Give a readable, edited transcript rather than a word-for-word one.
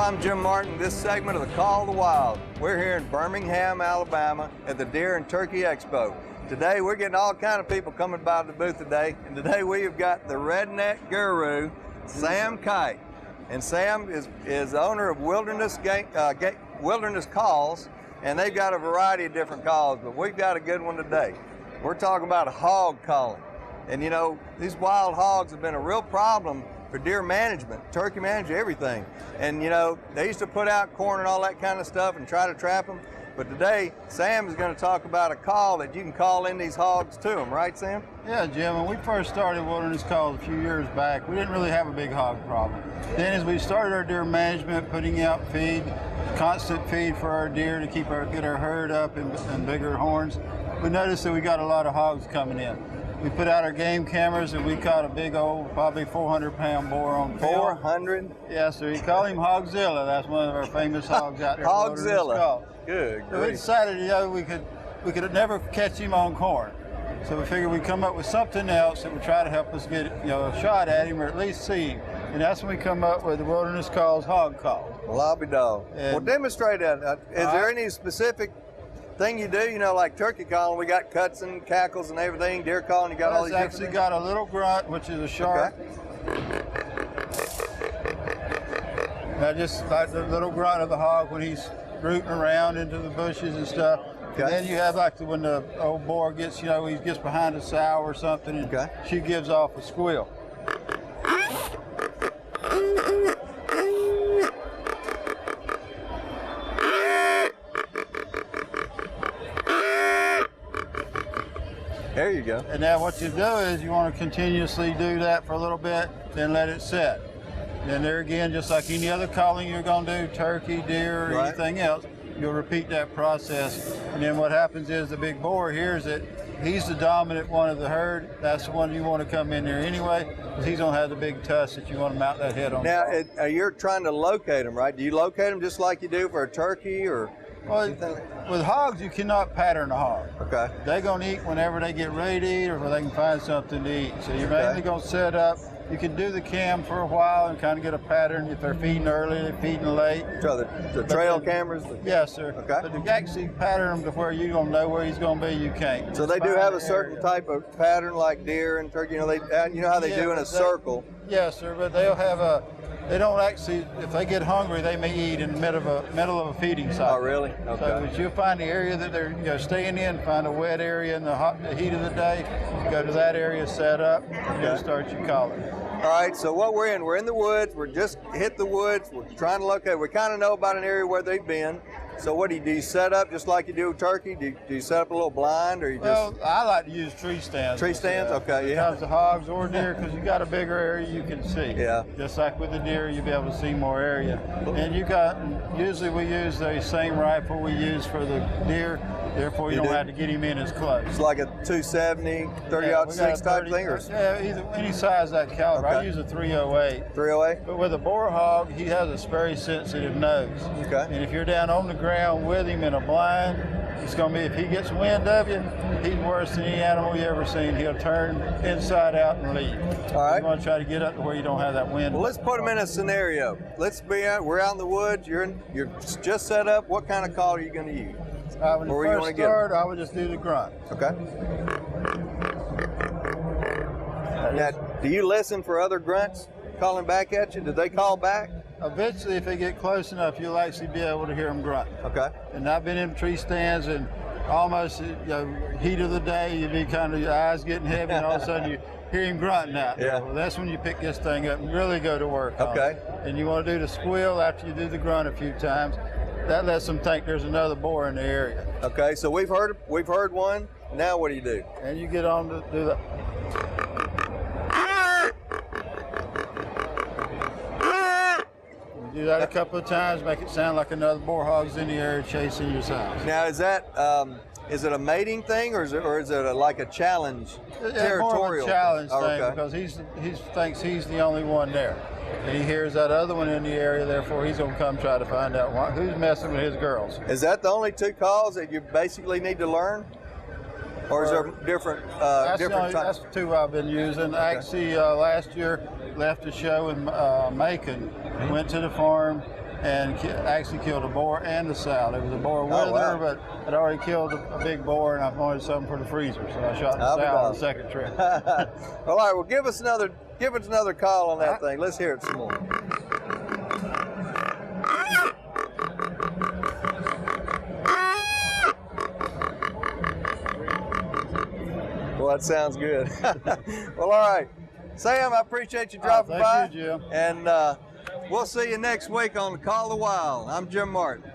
I'm Jim Martin. This segment of the Call of the Wild. We're here in Birmingham, Alabama at the Deer and Turkey Expo. Today we're getting all kind of people coming by the booth today, and today we have got the redneck guru, Sam Kite. And Sam is the owner of Wilderness Calls, and they've got a variety of different calls, but we've got a good one today. We're talking about hog calling. And you know, these wild hogs have been a real problem for deer management, turkey management, everything. And you know, they used to put out corn and all that kind of stuff and try to trap them. But today, Sam is going to talk about a call that you can call in these hogs to them, right, Sam? Yeah, Jim, when we first started Wilderness Calls a few years back, we didn't really have a big hog problem. Then as we started our deer management, putting out feed, constant feed for our deer to get our herd up and bigger horns, we noticed that we got a lot of hogs coming in. We put out our game cameras and we caught a big old, probably 400-pound boar on film. 400? Yes, sir. We call him Hogzilla. That's one of our famous hogs out there. Hogzilla. Good. So we decided, you know, we could never catch him on corn. So we figured we'd come up with something else that would try to help us get, you know, a shot at him or at least see him. And that's when we come up with the Wilderness Calls hog call. Lobby dog. Well, demonstrate that. Is there any specific thing you do, you know, like turkey calling, we got cuts and cackles and everything, deer calling, you got all these different actually got a little grunt, which is a sharp. Okay. Now just like the little grunt of the hog when he's rooting around into the bushes and stuff. Okay. And then you have like when the old boar gets, you know, he gets behind a sow or something and she gives off a squeal. There you go. And now what you do is you want to continuously do that for a little bit, then let it set. Then there again, just like any other calling you're going to do, turkey, deer, or anything else, you'll repeat that process. And then what happens is the big boar hears it. He's the dominant one of the herd. That's the one you want to come in there anyway, because he's going to have the big tusk that you want to mount that head on. Now, you're trying to locate them, right? Do you locate them just like you do for a turkey, or? Well, with hogs, you cannot pattern a hog. Okay. They're going to eat whenever they get ready to eat or when they can find something to eat. So you're mainly going to set up. You can do the cam for a while and kind of get a pattern. If they're feeding early, they're feeding late. So the trail cameras? Yes, sir. Okay. But to actually pattern them to where you don't know where he's going to be, you can't. So they do have a certain type of pattern like deer and turkey. You know how they do in a circle. Yes, sir. But they'll have they don't actually, if they get hungry, they may eat in the middle of a feeding cycle. Oh, really? Okay. So you'll find the area that they're staying in, find a wet area in the heat of the day, go to that area, set up, and then start your calling. All right, so what we're in the woods. We're just hit the woods. We're trying to locate. We kind of know about an area where they've been. So what do you set up just like you do with turkey? Do you set up a little blind, or you just? Well, I like to use tree stands. Tree stands, okay, yeah. Comes to hogs or deer, because you got a bigger area you can see. Yeah. Just like with the deer, you'll be able to see more area. And usually we use the same rifle we use for the deer. Therefore, you don't have to get him in as close. It's like a 270, 30-06 type thing, or? Yeah, either any size of that caliber. I use a 308. 308? But with a boar hog, he has a very sensitive nose. Okay. And if you're down on the ground with him in a blind, it's going to be, if he gets wind of you, he's worse than any animal you ever seen. He'll turn inside out and leave. All right. You want to try to get up to where you don't have that wind. Well, let's put him in a scenario. We're out in the woods. You're just set up. What kind of call are you going to use? When you first start, I would just do the grunt. Okay. Now, do you listen for other grunts calling back at you? Do they call back? Eventually, if they get close enough, you'll actually be able to hear them grunt. Okay. And I've been in tree stands and almost, heat of the day, you'd be kind of, your eyes getting heavy, and all of a sudden you hear him grunting out there. Yeah. Well, that's when you pick this thing up and really go to work. Okay. And you want to do the squeal after you do the grunt a few times. That lets them think there's another boar in the area. Okay, so we've heard one. Now what do you do? And you get on to do the. You do that a couple of times, make it sound like another boar hog's in the area chasing your sounds. Now is that is it a mating thing, or is it like a challenge? It's more of a challenge thing, because he thinks he's the only one there. And he hears that other one in the area, therefore he's going to come try to find out who's messing with his girls. Is that the only two calls that you basically need to learn? Or is there different types? That's the two I've been using. Okay. Actually, last year left a show in Macon, went to the farm, and actually killed a boar and a sow. There was a boar with her, but I'd already killed a big boar, and I wanted something for the freezer, so I shot the sow on the second trip. All right, well, give us another call on that thing. Let's hear it some more. Well, that sounds good. Well, all right. Sam, I appreciate you dropping by. Thank you, Jim. And we'll see you next week on Call the Wild. I'm Jim Martin.